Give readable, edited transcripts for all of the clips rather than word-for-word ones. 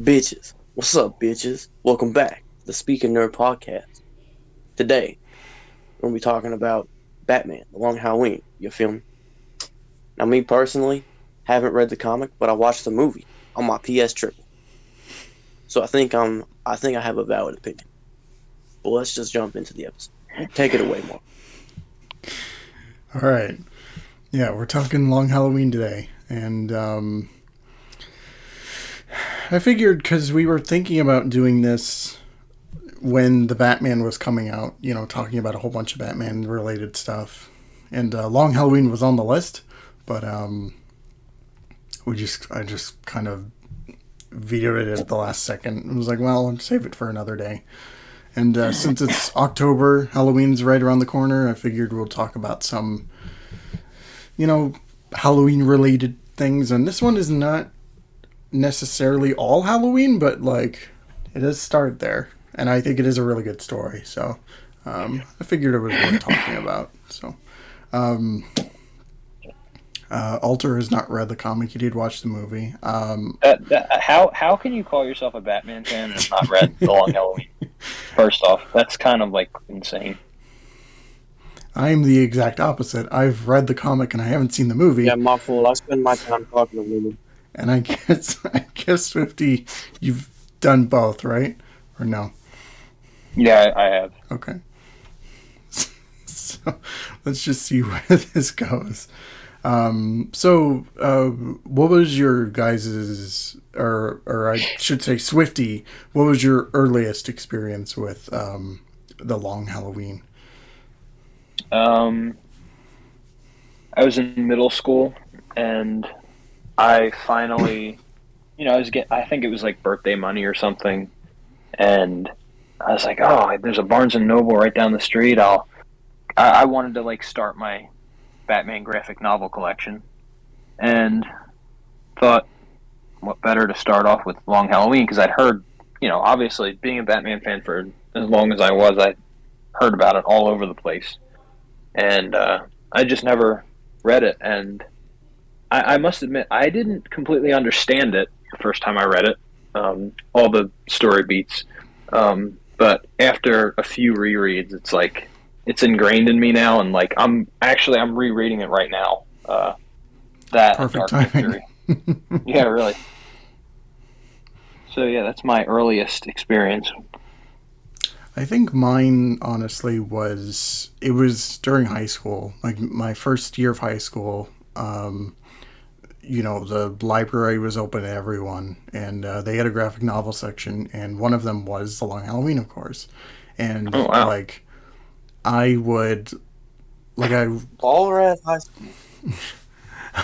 Bitches, what's up, bitches? Welcome back to the Speaking Nerd podcast. Today, we're going to be talking about Batman, The Long Halloween. You feel me? Now, me personally, haven't read the comic, but I watched the movie on my PS Triple. So I think I have a valid opinion. But let's just jump into the episode. Take it away, Mark. All right. Yeah, we're talking Long Halloween today. And I figured because we were thinking about doing this when the Batman was coming out, talking about a whole bunch of Batman-related stuff. And Long Halloween was on the list, but I just kind of vetoed it at the last second. It was like, well, I'll save it for another day. And since it's October, Halloween's right around the corner, I figured we'll talk about some, Halloween-related things. And this one is not necessarily all Halloween, but, it does start there. And I think it is a really good story. So I figured it was worth talking about. So Alter has not read the comic. He did watch the movie. How can you call yourself a Batman fan and have not read The Long Halloween? First off, that's kind of insane. I'm the exact opposite. I've read the comic and I haven't seen the movie. Yeah, my fault. I spend my time talking to women. And I guess 50, you've done both, right? Or no? Yeah, I have. Okay. So let's just see where this goes. What was your guys's, or I should say Swifty, what was your earliest experience with the Long Halloween? I was in middle school, and I finally, I think it was birthday money or something, and I was like, oh, there's a Barnes and Noble right down the street. I wanted to start my Batman graphic novel collection, and thought, what better to start off with Long Halloween, because I'd heard, obviously being a Batman fan for as long as I was, I heard about it all over the place, and I just never read it, and I must admit I didn't completely understand it the first time I read it, all the story beats, but after a few rereads, it's ingrained in me now, and I'm rereading it right now. That Perfect Dark timing. Victory. Yeah, really. So yeah, that's my earliest experience. I think mine, honestly, was during high school, my first year of high school. The library was open to everyone, and they had a graphic novel section, and one of them was The Long Halloween, of course. And Oh, wow. I would, Baller at high school.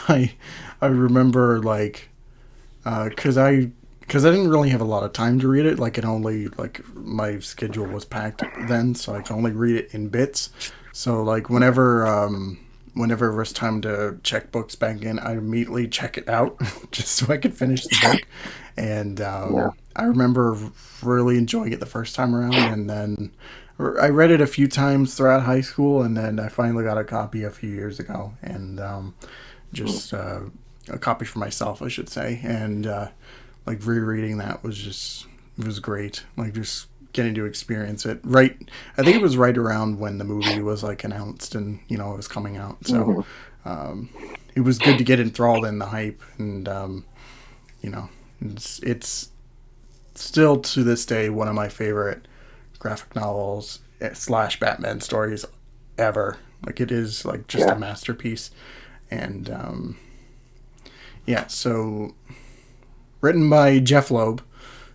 I remember because I didn't really have a lot of time to read it. My schedule was packed then, so I could only read it in bits. So whenever it was time to check books back in, I immediately check it out just so I could finish the book. And I remember really enjoying it the first time around, and then I read it a few times throughout high school, and then I finally got a copy a few years ago, and just a copy for myself, I should say. And rereading that was great. Just getting to experience it. Right, I think it was right around when the movie was announced and it was coming out. So it was good to get enthralled in the hype, and it's still to this day one of my favorite graphic novels / Batman stories ever. It is a masterpiece. And so written by Jeff Loeb,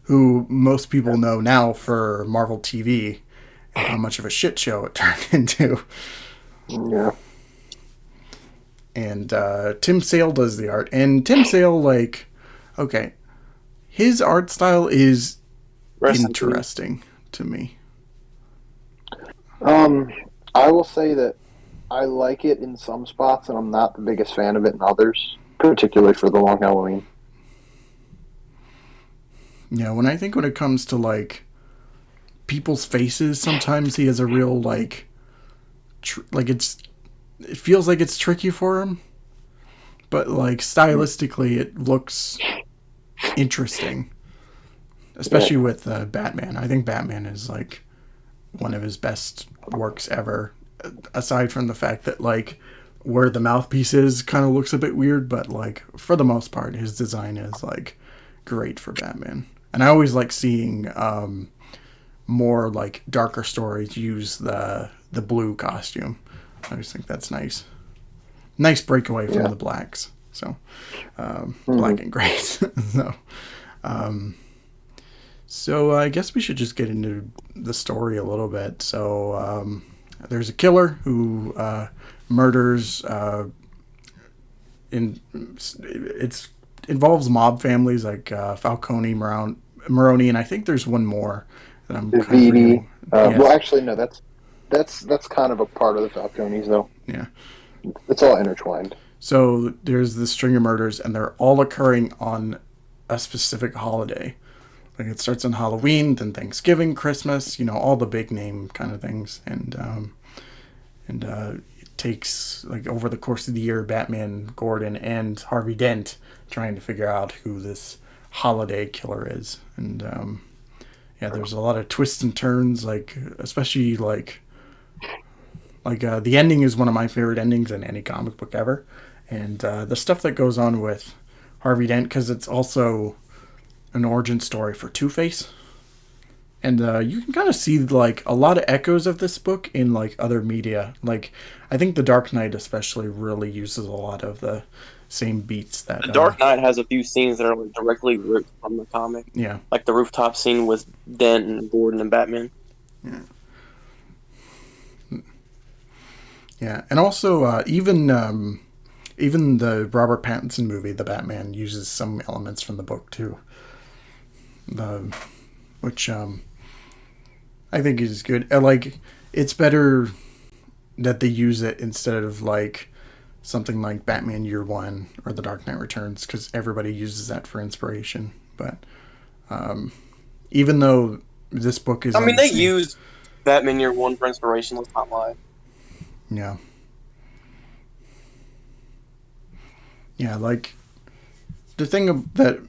who most people know now for Marvel TV and how much of a shit show it turned into. Yeah. And Tim Sale does the art. And Tim Sale, his art style is interesting to me. I will say that I like it in some spots, and I'm not the biggest fan of it in others, particularly for The Long Halloween. Yeah, when it comes to people's faces, sometimes he has a real it feels like it's tricky for him, but stylistically it looks interesting. especially with Batman. I think Batman is like one of his best works ever. Aside from the fact that like where the mouthpiece is kind of looks a bit weird, but like for the most part, his design is like great for Batman. And I always like seeing more like darker stories use the blue costume. I just think that's nice. Nice breakaway from the blacks. So black and gray. so so I guess we should just get into the story a little bit. So there's a killer who murders. It involves mob families like Falcone, Maroni, and I think there's one more that I'm kind of forgetting. Yes. Well, actually, no. That's kind of a part of the Falcones, though. Yeah, it's all intertwined. So there's this string of murders, and they're all occurring on a specific holiday. Like it starts on Halloween, then Thanksgiving, Christmas, all the big name kind of things, and it takes like over the course of the year, Batman, Gordon, and Harvey Dent trying to figure out who this holiday killer is, and there's a lot of twists and turns, like especially like the ending is one of my favorite endings in any comic book ever, and the stuff that goes on with Harvey Dent, because it's also an origin story for Two-Face. And you can kind of see like a lot of echoes of this book in like other media. Like I think The Dark Knight especially really uses a lot of the same beats that The Dark Knight has a few scenes that are like directly ripped from the comic. Yeah. Like the rooftop scene with Dent and Gordon and Batman. Yeah. Yeah, and also even the Robert Pattinson movie, The Batman, uses some elements from the book too. Which I think is good. Like it's better that they use it instead of like something like Batman Year One or The Dark Knight Returns, because everybody uses that for inspiration. But even though this book is, they used Batman Year One for inspiration. Let's not lie. Yeah. Yeah, like the thing that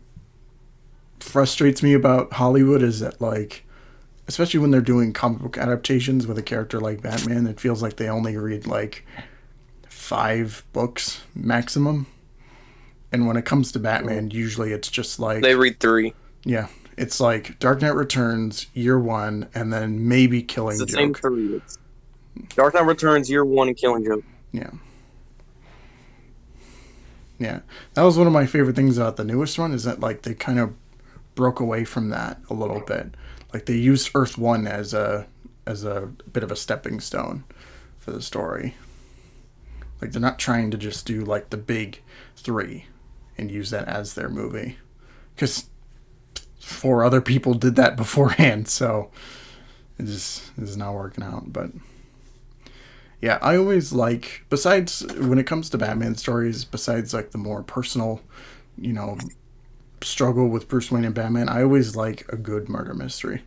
frustrates me about Hollywood is that like, especially when they're doing comic book adaptations with a character like Batman, it feels like they only read like 5 books maximum. And when it comes to Batman, usually it's just like they read 3. Yeah, it's like Dark Knight Returns, Year One, and then maybe Killing Joke. It's the same 3. It's Dark Knight Returns, Year One, and Killing Joke. Yeah. Yeah. That was one of my favorite things about the newest one, is that like they kind of broke away from that a little bit. Like they used Earth One as a bit of a stepping stone for the story. Like they're not trying to just do like the big 3 and use that as their movie, because 4 other people did that beforehand, so it just is not working out. But yeah, I always like, besides when it comes to Batman stories, besides like the more personal, struggle with Bruce Wayne and Batman, I always like a good murder mystery.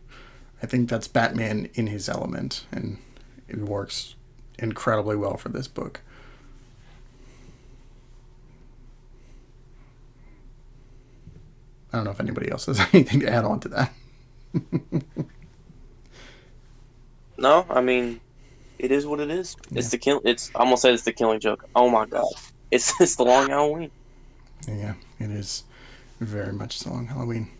I think that's Batman in his element, and it works incredibly well for this book. I don't know if anybody else has anything to add on to that. No, it is what it is. Yeah. It's I'm gonna say it's the Killing Joke. Oh my god, it's the Long Halloween. Yeah, it is very much the Long Halloween.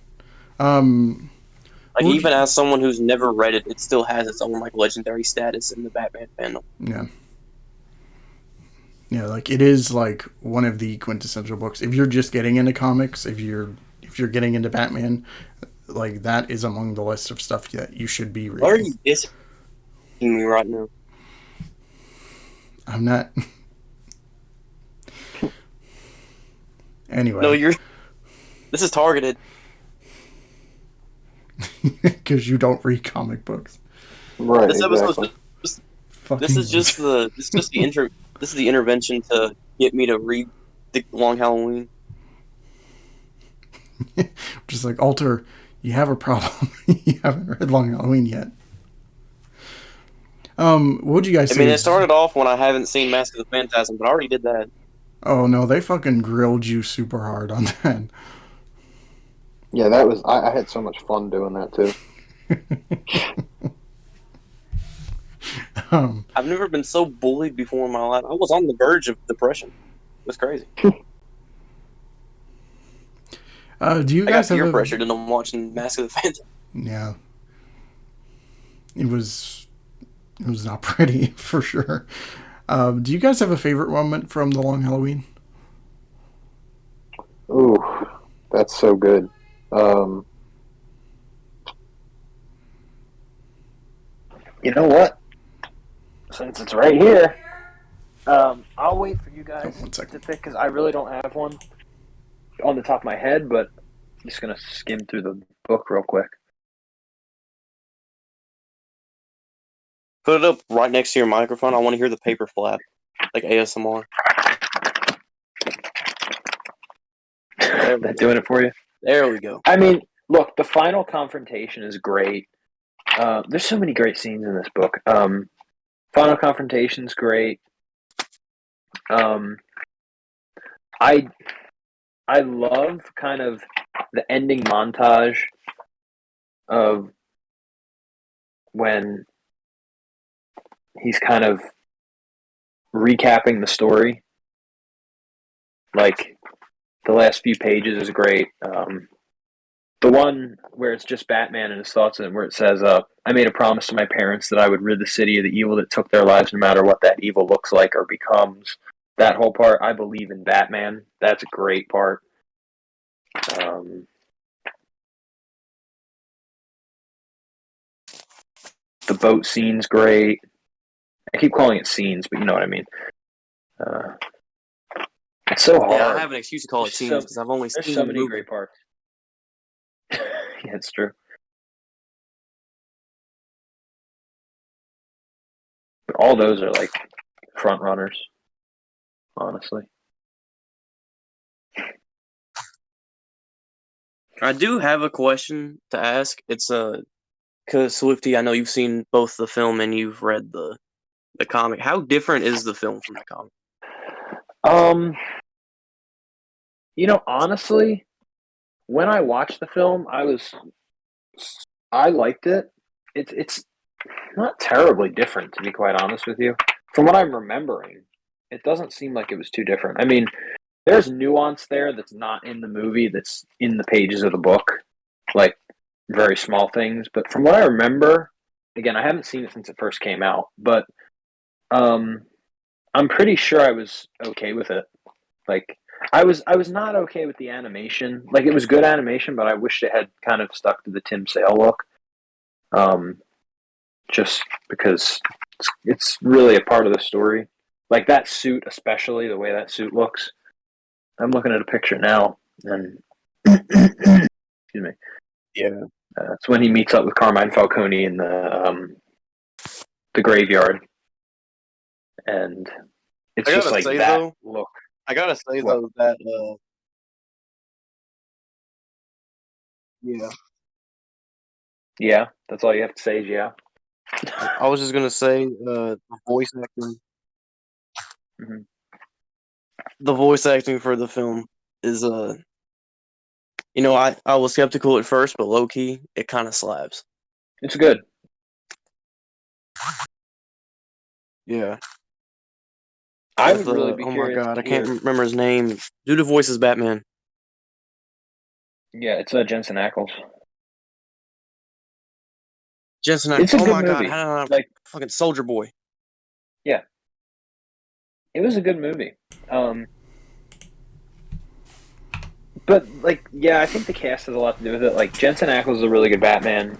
Even as someone who's never read it, it still has its own like legendary status in the Batman fandom. Yeah. Yeah, like it is like one of the quintessential books. If you're just getting into comics, if you're getting into Batman, like that is among the list of stuff that you should be reading. Why are you dissing me right now? I'm not. Anyway. No, this is targeted. Because you don't read comic books. Right. This exactly. This is just the intervention to get me to read the Long Halloween. Just like, Alter, you have a problem. You haven't read Long Halloween yet. What would you guys say? It started off when I haven't seen Mask of the Phantasm, but I already did that. Oh no, they fucking grilled you super hard on that. Yeah, that was. I had so much fun doing that too. I've never been so bullied before in my life. I was on the verge of depression. It was crazy. Do you I got guys have peer a? pressured into watching Mask of the Phantom. Yeah, it was. It was not pretty for sure. Do you guys have a favorite moment from The Long Halloween? Ooh, that's so good. Um, You know what? Since it's right here, I'll wait for you Oh, guys one to second. pick because I really don't have one on the top of my head, but I'm just gonna skim through the book real quick. Put it up right next to your microphone. I want to hear the paper flap, like ASMR. There we That go. doing it for you? There we go. I mean, look, the final confrontation is great. There's so many great scenes in this book. Final confrontation's great. Um, I I love kind of the ending montage of when he's kind of recapping the story. Like the last few pages is great. The one where it's just Batman and his thoughts, and where it says, "I made a promise to my parents that I would rid the city of the evil that took their lives, no matter what that evil looks like or becomes." That whole part, I believe in Batman. That's a great part. Um, the boat scene's great. I keep calling it scenes, but you know what I mean. Uh, it's so Yeah, I hard. have an excuse to call it There's scenes so because I've only there's seen so the many movie. great parts. Yeah, it's true. But all those are like front runners, honestly. I do have a question to ask. It's because Swifty, I know you've seen both the film and you've read the comic. How different is the film from the comic? Um, honestly, when I watched the film, I liked it. It's not terribly different, to be quite honest with you. From what I'm remembering, it doesn't seem like it was too different. I mean, there's nuance there that's not in the movie, that's in the pages of the book, like very small things. But from what I remember, again, I haven't seen it since it first came out, but um, I'm pretty sure I was okay with it. Like, I was not okay with the animation. Like, it was good animation, but I wished it had kind of stuck to the Tim Sale look. Um, just because it's really a part of the story. Like that suit, especially the way that suit looks. I'm looking at a picture now, and excuse me. Yeah, It's when he meets up with Carmine Falcone in the graveyard, and it's I just gotta like say that though, look. I gotta say What? though that yeah, Yeah, that's all you have to say is yeah. I was just gonna say the voice acting, Mhm. the voice acting for the film is I was skeptical at first, but low key it kind of slaps. It's good. Yeah, I with would really be oh my curious god, to I can't hear. remember his name. Dude who voices Batman. Yeah, it's Jensen Ackles. Jensen It's a Oh good my god, movie. how did I Like, fucking Soldier Boy. yeah, it was a good movie. But like, yeah, I think the cast has a lot to do with it. Like, Jensen Ackles is a really good Batman.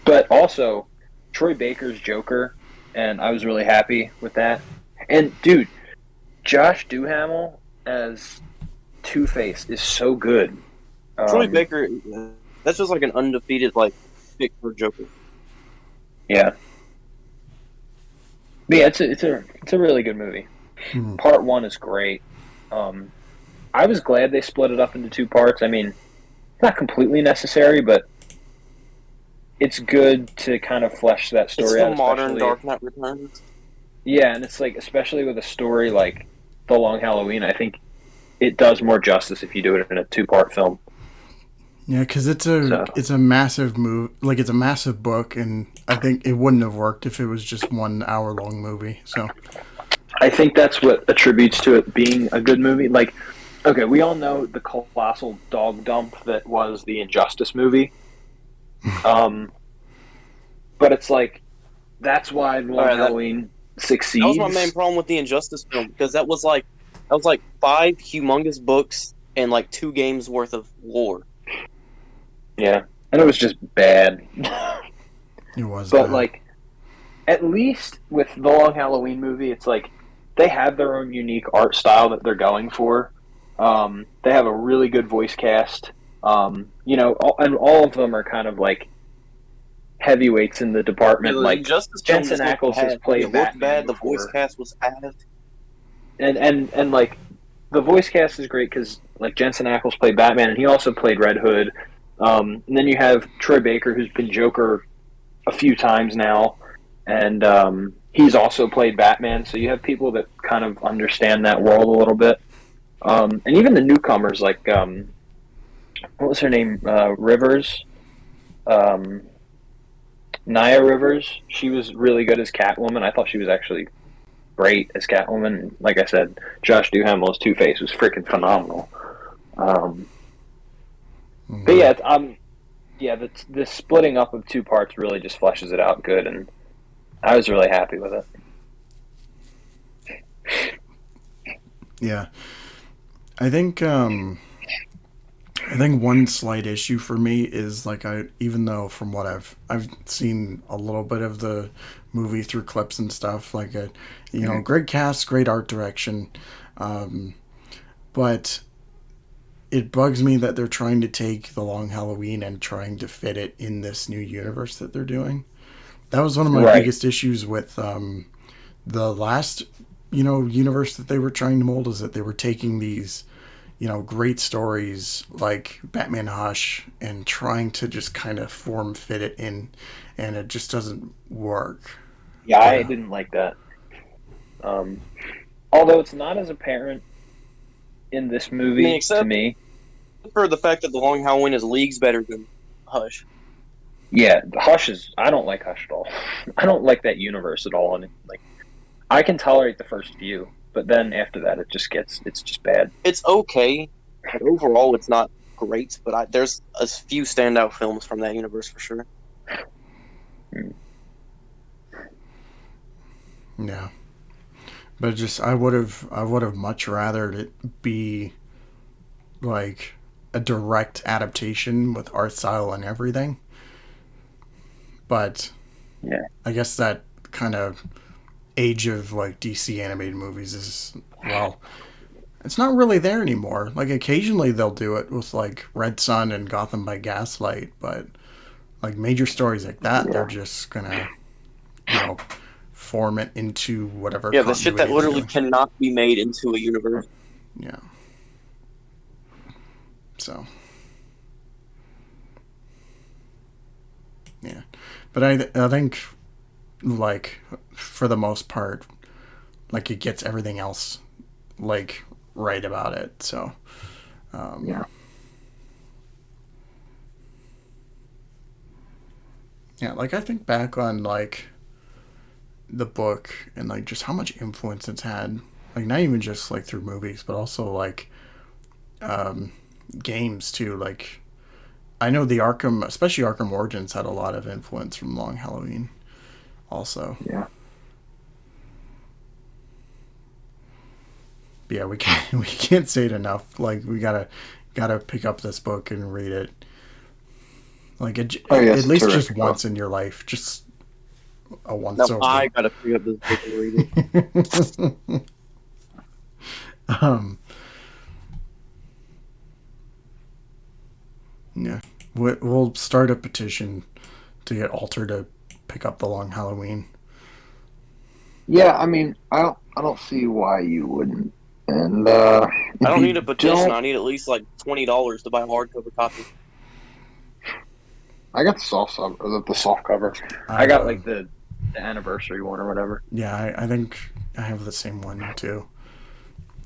But also Troy Baker's Joker, and I was really happy with that. And dude, Josh Duhamel as Two Face is so good. Troy Um, Baker, that's just like an undefeated like pick for Joker. yeah, but yeah, it's a really good movie. Hmm. Part one is great. Um, I was glad they split it up into two parts. I mean, not completely necessary, but it's good to kind of flesh that It's story the out, modern especially if, Dark Knight Returns. yeah, and it's like especially with a story like The Long Halloween, I think it does more justice if you do it in a two-part film. Yeah, because So it's a massive move, like it's a massive book, and I think it wouldn't have worked if it was just 1 hour long movie. So I think that's what attributes to it being a good movie. Like, okay, we all know the colossal dog dump that was the Injustice movie. Um, but it's like that's why All Long right, Halloween that was my main succeeds. problem with the Injustice film because that was like five humongous books and like 2 games worth of lore. Yeah, and it was just bad. it was But bad. like, at least with the Long Halloween movie, it's like they have their own unique art style that they're going for. They have a really good voice cast. And all of them are kind of like heavyweights in the Yeah, department. the Like Injustice film Jensen just looked Ackles has bad. It played looked Batman bad. The voice before, cast was bad. and like the voice cast is great because like Jensen Ackles played Batman, and he also played Red Hood. And then you have Troy Baker, who's been Joker a few times now, and he's also played Batman. So you have people that kind of understand that world a little bit, and even the newcomers like what was her name, Rivers, um, Nia Rivers. She was really good as Catwoman. I thought she was actually great as Catwoman. Like I said, Josh Duhamel's Two Face was freaking phenomenal. Um, but Mhm. yeah, the splitting up of two parts really just fleshes it out good, and I was really happy with it. Yeah, I think I think one slight issue for me is like I even though from what I've seen a little bit of the movie through clips and stuff like great cast, great art direction, um, but it bugs me that they're trying to take the Long Halloween and trying to fit it in this new universe that they're doing. That was one of my Right. biggest issues with the last universe that they were trying to mold is that they were taking these great stories like Batman Hush and trying to just kind of form fit it in, and it just doesn't work. Yeah, But I didn't like that. Um, Although it's not as apparent in this I mean, movie to except me. for the fact that the Long Halloween is leagues better than Hush. Yeah, Hush is. I don't like Hush at all. I don't like that universe at all. And like, I can tolerate the first few, but then after that, it's just bad. It's okay, but overall, it's not great. But there's a few standout films from that universe for sure. Mm. yeah, but just I would have much rather it be like a direct adaptation with art style and everything. But Yeah, I guess that kind of age of like DC animated movies is well, it's not really there anymore. Like occasionally they'll do it with like Red Sun and Gotham by Gaslight, but like major stories like that, they're yeah. just gonna, you know, form it into whatever Yeah, the shit that continuity they're literally doing. cannot be made into a universe. Yeah. So yeah, but I think like for the most part, like it gets everything else like right about it. So um, Yeah. yeah, like I think back on like the book and like just how much influence it's had. Like not even just like through movies, but also like um, games too. Like I know the Arkham, especially Arkham Origins, had a lot of influence from Long Halloween. Also, Yeah. but yeah, we can't we can't say it enough. Like we gotta pick up this book and read it. Like Oh yeah, at it's a least just terrific book. once in your life, just a once Now over. I gotta pick up this book and read it. um, yeah, we'll start a petition to get Alter to pick up the Long Halloween. Yeah, I mean, I don't see why you wouldn't. And I if don't need a you petition. don't, I need at least like $20 to buy a hardcover copy. I got the the soft cover. I I have got a like the anniversary one or whatever. yeah, I think I have the same one too.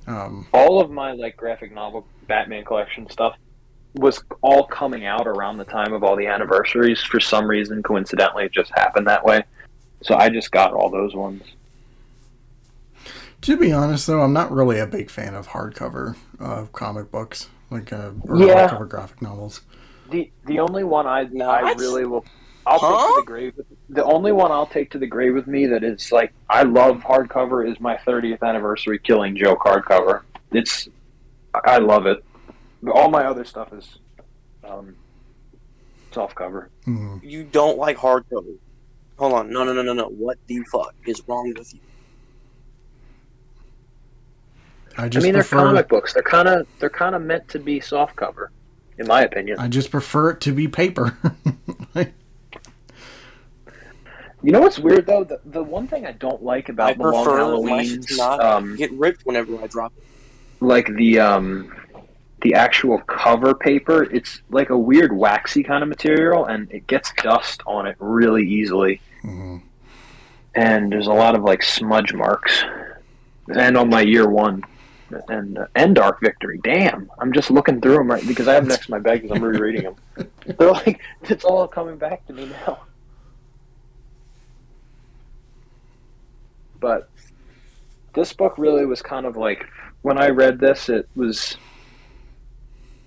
Um, All of my like graphic novel Batman collection stuff was all coming out around the time of all the anniversaries. For some reason, coincidentally, it just happened that way. So I just got all those ones. To be honest, though, I'm not really a big fan of hardcover comic books, like or Yeah. hardcover graphic novels. The only one I What? really will I'll take to the grave. The only one I'll take to the grave with me that is like I love hardcover is my 30th anniversary Killing Joke hardcover. I love it. All my other stuff is soft cover. Mm. You don't like hardcover. Hold on. No. What the fuck is wrong with you? I mean, they're prefer, comic books. They're kind of meant to be soft cover, in my opinion. I just prefer it to be paper. You know what's weird though? The one thing I don't like about the Long my shit Halloweens, to not get ripped whenever I drop it. like the actual cover paper, it's like a weird waxy kind of material, and it gets dust on it really easily. Mm-hmm. And there's a lot of like smudge marks. And on my year one, and Dark Victory. Damn, I'm just looking through them right because I have them next to my bed because I'm rereading them. They're like, it's all coming back to me now. But this book really was kind of like, when I read this, it was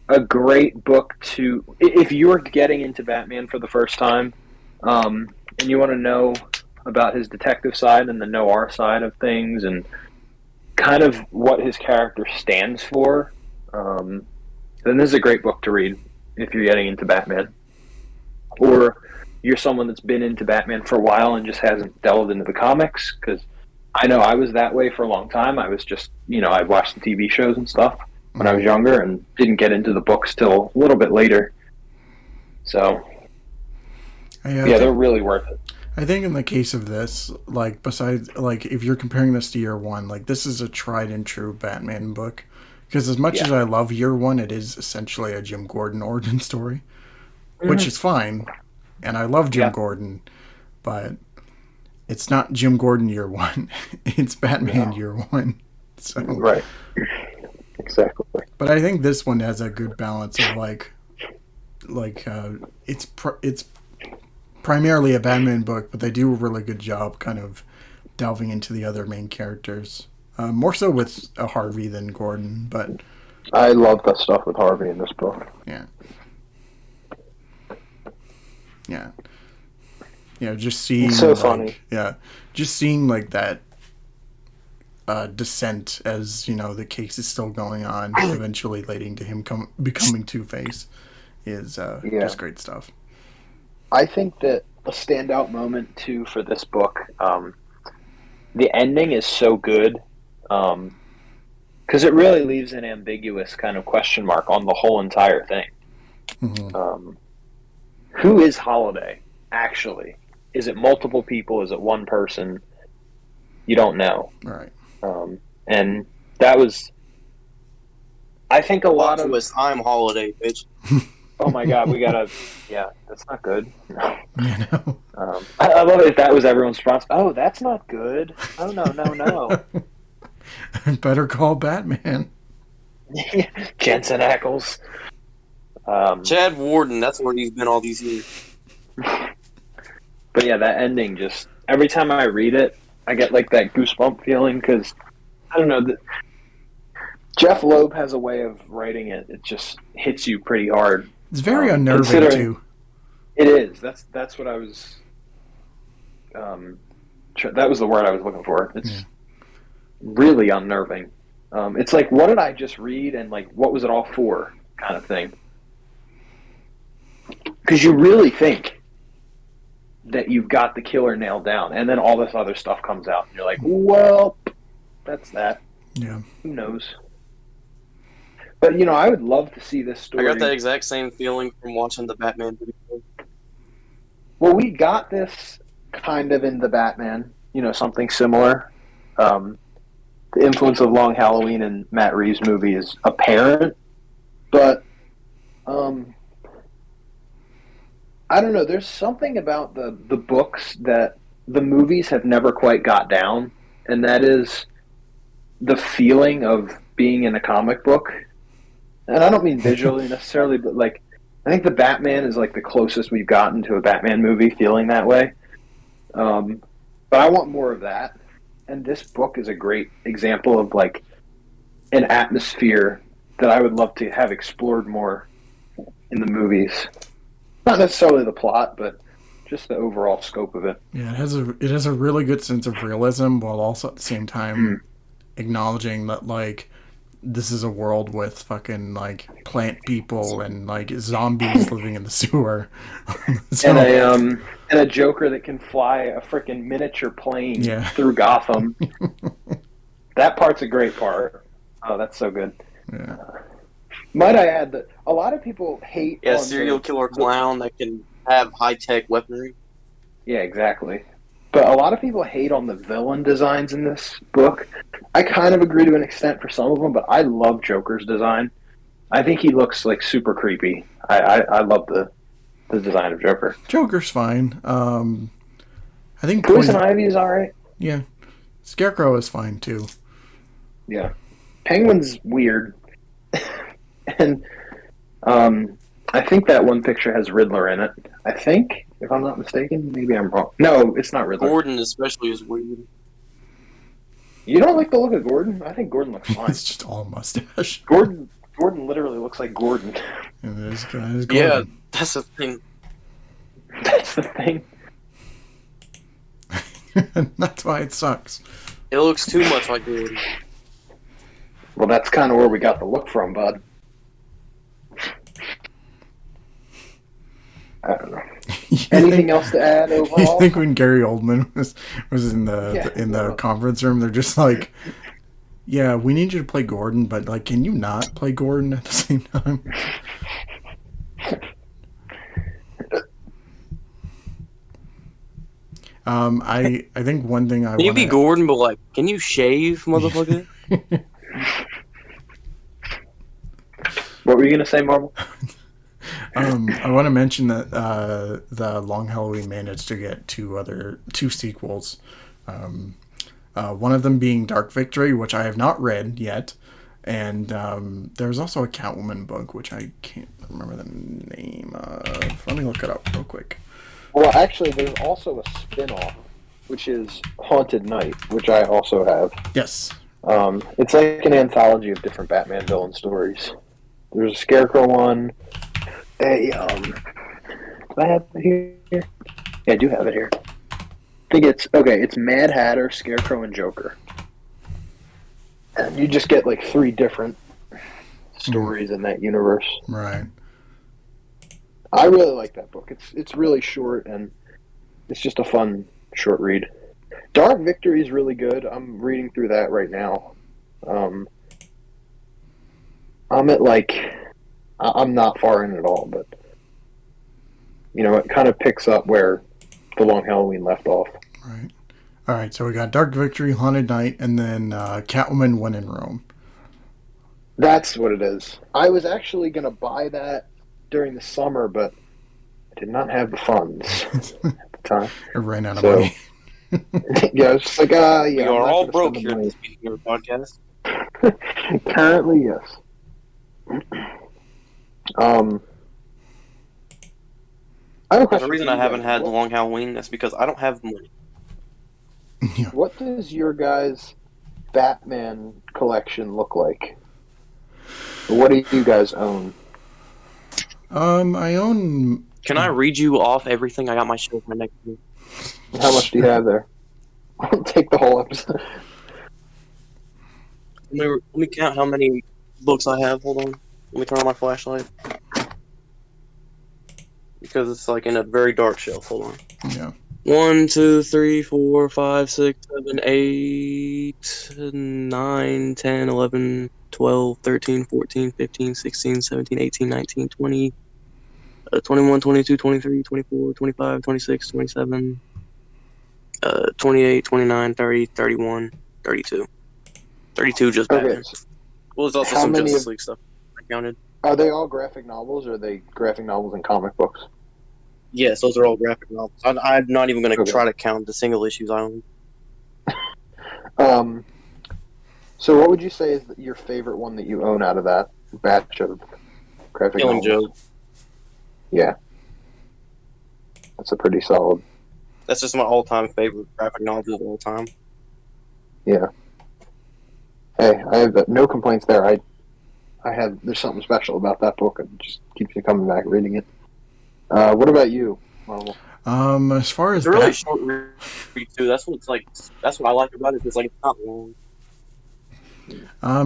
a great book to, if you're getting into Batman for the first time, and you want to know about his detective side and the noir side of things, and kind of what his character stands for, then this is a great book to read if you're getting into Batman. Or you're someone that's been into Batman for a while and just hasn't delved into the comics, because I know I was that way for a long time. I was just, I watched the TV shows and stuff when I was younger and didn't get into the books till a little bit later. So, yeah, they're really worth it. I think in the case of this, like, besides, like, if you're comparing this to Year One, like, this is a tried and true Batman book. Because as much as I love Year One, it is essentially a Jim Gordon origin story, which is fine. And I love Jim Gordon, but it's not Jim Gordon Year One. It's Batman Year One. So, right. Exactly. But I think this one has a good balance of, it's primarily a Batman book, but they do a really good job kind of delving into the other main characters. More so with Harvey than Gordon, but I love the stuff with Harvey in this book. Yeah. Just seeing it's so funny. Just seeing like that descent as the case is still going on, eventually leading to him becoming Two-Face is just great stuff. I think that a standout moment too for this book, the ending is so good, because it really leaves an ambiguous kind of question mark on the whole entire thing. Mm-hmm. Who is Holiday actually? Is it multiple people? Is it one person? You don't know. Right. And that was, I think, a lot of I'm Holiday, bitch. Oh my God, we gotta. Yeah, that's not good. I know. I love it if that was everyone's response. Oh, that's not good. Oh no. Better call Batman. Jensen Ackles. Chad Warden. That's where he's been all these years. But yeah, that ending just every time I read it, I get like that goosebump feeling because I don't know. Jeff Loeb has a way of writing it. It just hits you pretty hard. It's very unnerving too. It is. That's what I was. That was the word I was looking for. It's really unnerving. It's like, what did I just read, and like, what was it all for, kind of thing. Because you really think that you've got the killer nailed down, and then all this other stuff comes out, and you're like, well, that's that. Yeah. Who knows? But, I would love to see this story. I got that exact same feeling from watching the Batman video. Well, we got this kind of in the Batman, something similar. The influence of Long Halloween in Matt Reeves' movie is apparent, but I don't know. There's something about the books that the movies have never quite got down, and that is the feeling of being in a comic book. and I don't mean visually necessarily, but like I think the Batman is like the closest we've gotten to a Batman movie feeling that way. Um, but I want more of that, and this book is a great example of like an atmosphere that I would love to have explored more in the movies. Not necessarily the plot, but just the overall scope of it. Yeah, it has a really good sense of realism while also at the same time acknowledging that like this is a world with fucking like plant people and like zombies living in the sewer. So And a Joker that can fly a freaking miniature plane yeah, through Gotham. That part's a great part. Oh, that's so good. yeah. Might I add that a lot of people hate Yeah, on serial killer clown that can have high tech weaponry. Yeah, exactly. But a lot of people hate on the villain designs in this book. I kind of agree to an extent for some of them, but I love Joker's design. I think he looks like super creepy. I love the design of Joker. Joker's fine. I think Poison Ivy is alright. Yeah, Scarecrow is fine too. Yeah. Penguin's weird. And I think that one picture has Riddler in it. I think, if I'm not mistaken. Maybe I'm wrong. No, it's not Riddler. Gordon especially is weird. You don't like the look of Gordon? I think Gordon looks fine. It's just all mustache. Gordon literally looks like Gordon. And this guy is Yeah, Gordon. that's the thing. That's the thing. That's why it sucks. It looks too much like Gordon. Well, that's kind of where we got the look from, bud. I don't know. Anything else to add You overall? think when Gary Oldman was in the conference room, they're just like, "Yeah, we need you to play Gordon, but like, can you not play Gordon at the same time?" I think one thing Can you be Gordon, but like, can you shave, motherfucker? What were you gonna say, Marvel? I want to mention that the Long Halloween managed to get two sequels. One of them being Dark Victory, which I have not read yet, and there's also a Catwoman book, which I can't remember the name of. Let me look it up real quick. Well, actually, there's also a spin-off, which is Haunted Night, which I also have. Yes. It's like an anthology of different Batman villain stories. There's a Scarecrow one. Do I have it here? Yeah, I do have it here. I think it's Mad Hatter, Scarecrow, and Joker. And you just get like 3 different stories in that universe. Right. I really like that book. It's really short and it's just a fun short read. Dark Victory is really good. I'm reading through that right now. I'm at I'm not far in at all, but it kind of picks up where the Long Halloween left off. Right. All right. So we got Dark Victory, Haunted Night, and then Catwoman When in Rome. That's what it is. I was actually going to buy that during the summer, but I did not have the funds at the time. I ran out of money. Yeah, I was just like, yeah. We are all broke here at the Speaking of Podcast. Currently, yes. I have a The question reason for I you haven't guys. had the Long Halloween is because I don't have money. Yeah. What does your guys' Batman collection look like? What do you guys own? I own. Can I read you off everything I got my shelf right next to me? How much do you have there? I'll take the whole episode. Let me count how many books I have. Hold on. Let me turn on my flashlight. Because it's like in a very dark shelf. Hold on. Yeah. 1, 2, 3, 4, 5, 6, 7, 8, 9, 10, 11, 12, 13, 14, 15, 16, 17, 18, 19, 20, 21, 22, 23, 24, 25, 26, 27, 28, 29, 30, 31, 32. 32 just Okay. Batman. Well, there's also How some many Justice of- League stuff I counted. Are they all graphic novels, or are they graphic novels and comic books? Yes, those are all graphic novels. I'm not even going to Okay. try to count the single issues I own. So what would you say is your favorite one that you own out of that? batch of graphic Killing novels. Joke. Yeah, that's a pretty solid. That's just my all-time favorite graphic novel of all time. Yeah. Hey, I have no complaints there. There's something special about that book. It just keeps me coming back reading it. What about you, Marvel? As far It's as a really short read too. That's what's like. That's what I like about it. It's like it's not long.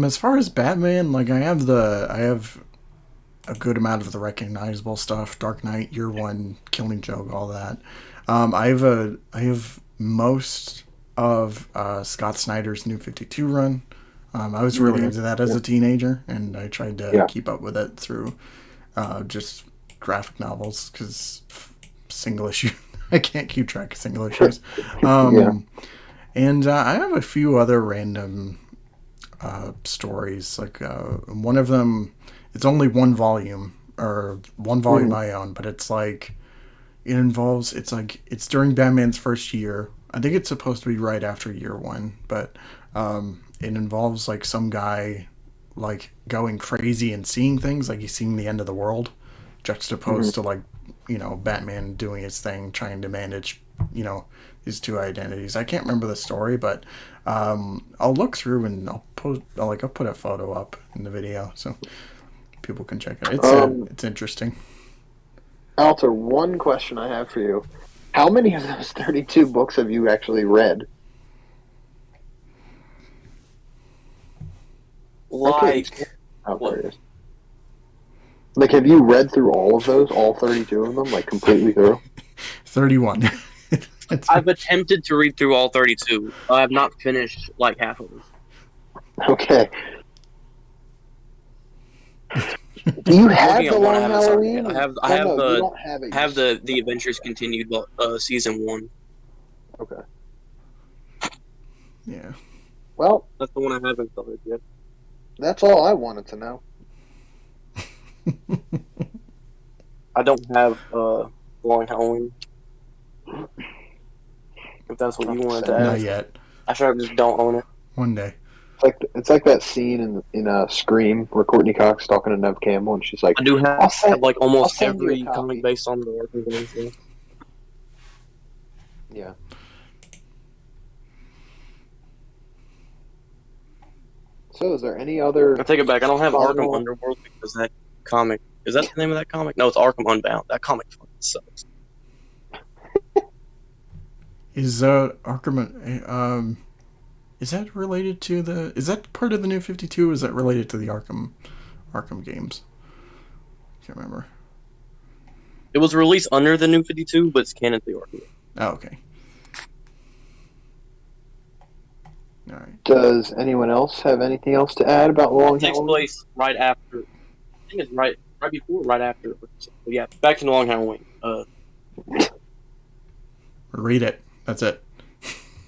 as far as Batman, like I have a good amount of the recognizable stuff. Dark Knight, Year One, Killing Joke, all that. I have most of Scott Snyder's New 52 run. I was really into that as a teenager, and I tried to keep up with it through just graphic novels because single issue. I can't keep track of single issues. And I have a few other random stories. Like one of them, it's only one volume I own, but it's like it's during Batman's first year. I think it's supposed to be right after Year One, but it involves like some guy like going crazy and seeing things, like he's seeing the end of the world, juxtaposed to like Batman doing his thing, trying to manage his two identities. I can't remember the story, but I'll look through and I'll put a photo up in the video so people can check it. It's interesting. Alter, one question I have for you: how many of those 32 books have you actually read? Like, outrageous. Like, have you read through all of those, all 32 of them, like completely through? 31. I've attempted to read through all 32. I have not finished like half of them. Okay. Do you have Looking the at one, Long I haven't started Halloween? yet. You don't have it. have the Adventures Continued season 1. Okay. Yeah. Well, That's the one I haven't started yet. that's all I wanted to know. I don't have Long Halloween. If that's what you wanted to ask. Not yet. I sure just don't own it. One day. It's like that scene in Scream where Courtney Cox talking to Nev Campbell, and she's like, I do have like almost I'll send you a every copy. comic based on the Arkham games. So. Yeah. So, is there any other? I take it back. I don't have final- Arkham Underworld because that comic is that the name of that comic? No, it's Arkham Unbound. That comic fucking sucks. Is Arkham is that related to the? Is that part of the New 52? Or is that related to the Arkham games? Can't remember. It was released under the New 52, but it's canon to the Arkham. Oh, okay. All right. Does anyone else have anything else to add about Long It takes Halloween? place right after. I think it's right before, right after. But yeah, back to Long Halloween. Read it. That's it.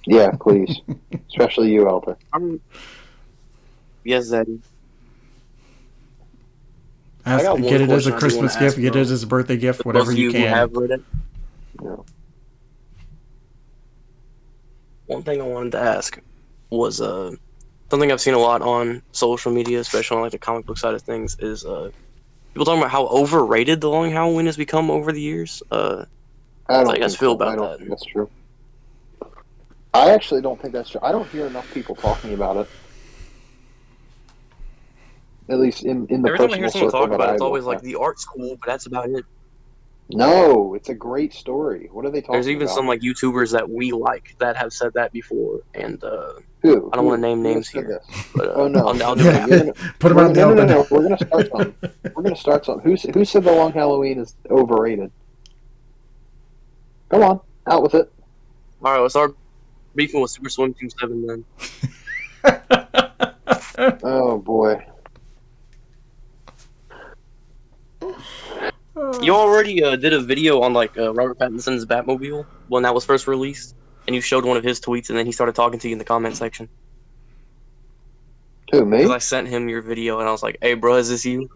Yeah, please. Especially you, Alter. Yes, Zaddy. Get it as a Christmas gift. Get it as a birthday gift. Whatever you can. Have read it. Yeah. One thing I wanted to ask was something I've seen a lot on social media, especially on like the comic book side of things, is people talking about how overrated the Long Halloween has become over the years. I don't guys feel about I don't that. think that's true. I actually don't think that's true. I don't hear enough people talking about it. At least in the Every time I personal hear someone circle talk about it, that it's I always look like the art's cool, but that's about it. at. No, it's a great story. What are they talking about? There's even some like YouTubers that we like that have said that before, and Who? I don't want to name Who names said here. this? But, Oh no! I'll do Yeah. it. Put them out the open. No. We're gonna start something. We're gonna start something. Who said the Long Halloween is overrated? Come on, out with it. All right, let's start beefing with Super Swim Team 7 then. Oh boy. You already did a video on like Robert Pattinson's Batmobile when that was first released, and you showed one of his tweets, and then he started talking to you in the comment section. Who, me? Because I sent him your video, and I was like, "Hey, bro, is this you?"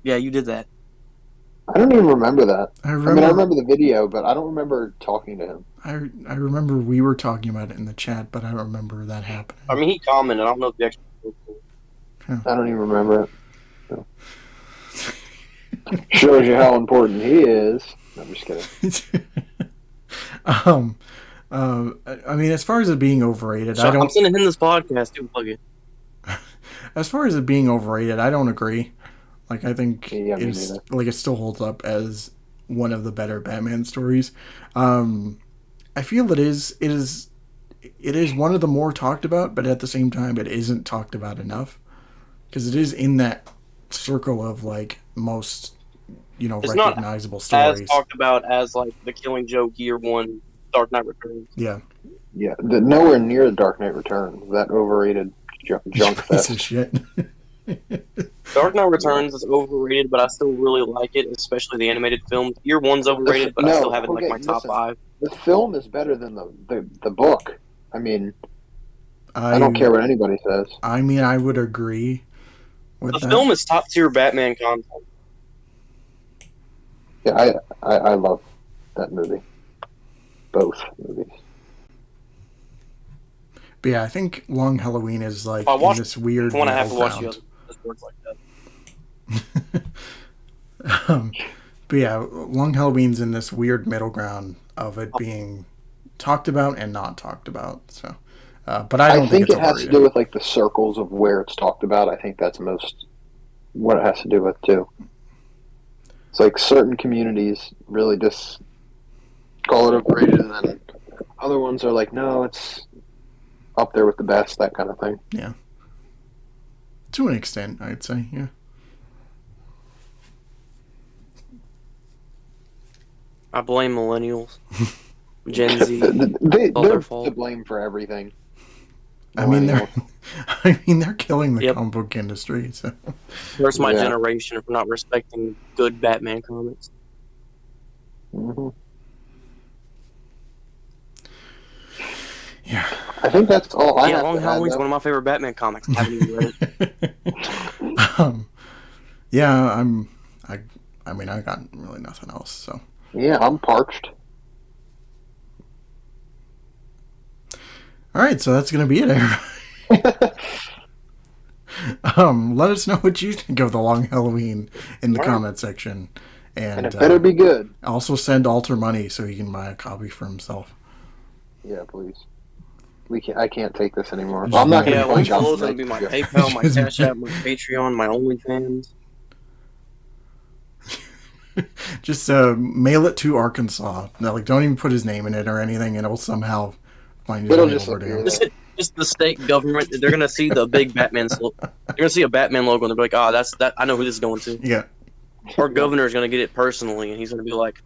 Yeah, you did that. I don't even remember that. I I remember the video, but I don't remember talking to him. I remember we were talking about it in the chat, but I don't remember that happening. I mean, he commented. I don't know if the actual. I don't even remember it. Shows you how important he is. No, I'm just kidding. I mean, as far as it being overrated, I So I'm don't. sending him this podcast. Dude, plug it. As far as it being overrated, I don't agree. Like, I think Yeah, me it's neither. like it still holds up as one of the better Batman stories. I feel it is one of the more talked about, but at the same time, it isn't talked about enough because it is in that circle of like most It's not recognizable as stories. talked about as like the Killing Joke Year One, Dark Knight Returns. Yeah, Yeah, nowhere near the Dark Knight Returns. That overrated junk piece fest. of shit. Dark Knight Returns is overrated, but I still really like it, especially the animated films. Year One's overrated, but I still have it in like my top Listen. 5. The film is better than the book. I mean, I don't I care what anybody says. I mean, I would agree with The that. film is top tier Batman content. Yeah, I love that movie. Both movies. But yeah, I think Long Halloween is like If I in watch this weird one, I have middle to watch the ground. other. It works like that. But yeah, Long Halloween's in this weird middle ground of it being talked about and not talked about. So, but I don't think think it's it has to overrated. do with like the circles of where it's talked about. I think that's most what it has to do with too. It's like certain communities really just call it overrated, and then other ones are like, no, it's up there with the best, that kind of thing. Yeah, to an extent, I'd say. Yeah. I blame millennials, Gen Z. They're all their to fault. blame for everything. I mean, Millennials. they're killing the Yep. comic book industry. So, Where's my Yeah. generation for not respecting good Batman comics? Mhm. yeah. I think that's all I Yeah, have Long to Halloween's add. one of my favorite Batman comics. I haven't even read it. Yeah, I mean, I got really nothing else. So, Yeah, I'm parched. all right, so that's gonna be it, everybody. Let us know what you think of the Long Halloween in the All right. comment section, And and it better be good. also send Alter money so he can buy a copy for himself. Yeah, please. I can't take this anymore. Just I'm not going Yeah, to Lunch play Below is Gotham going to be my Knights. PayPal, my Just- Cash App, my Patreon, my OnlyFans. Just mail it to Arkansas. No, like, don't even put his name in it or anything, and it'll somehow find his It'll way just over to appear him. there. Just the state government. They're going to see the big Batman. They're going to see a Batman logo and they'll be like, "Oh, that's that. I know who this is going to." Yeah, Our governor is going to get it personally, and he's going to be like,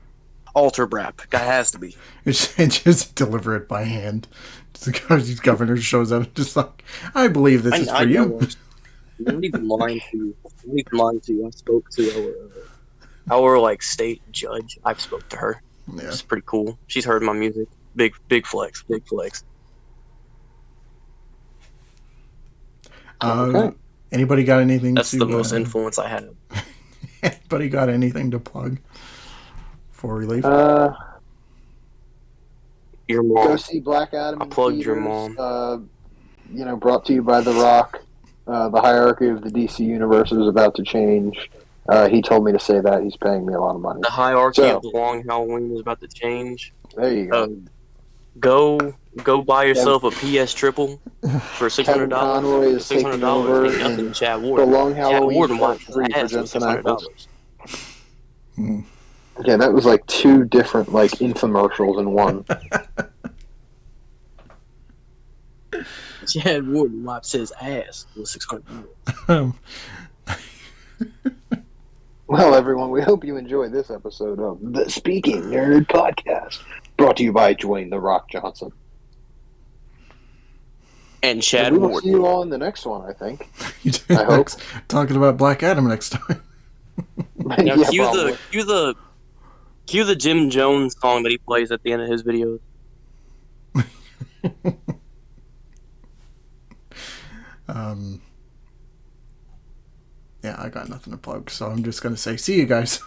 "Alter Brap, guy has to be." just deliver it by hand. Just governor shows up, just like, I believe this is for you. I'm not even lying to you. I'm not even lying to you. I spoke to our like state judge. I've spoke to her. Yeah. It's pretty cool. She's heard my music. Big flex. Big flex. Okay. Anybody got anything? That's to, the most influence I have. Anybody got anything to plug before we leave? Your Go mom. see Black Adam I in plugged theaters. your mom. Brought to you by The Rock. The hierarchy of the DC universe is about to change. He told me to say that. He's paying me a lot of money. The hierarchy So- of the Long Halloween is about to change. There you go. Go buy yourself a PS triple for $600. Kevin Conroy is taking over ain't nothing in to Chad The Ward. Long Chad Halloween Ward Part wiped his 3 for ass for Jensen $600. Ackles. Yeah, that was like two different like infomercials in one. Chad Ward wipes his ass with $600. Well, everyone, we hope you enjoyed this episode of the Speaking Nerd Podcast, brought to you by Dwayne The Rock Johnson. And Chad And we will Ward. see you all in the next one, I think. I hope. Talking about Black Adam next time. Now Yeah, cue probably. the Jim Jones song that he plays at the end of his videos. Yeah, I got nothing to plug, so I'm just gonna say, see you guys.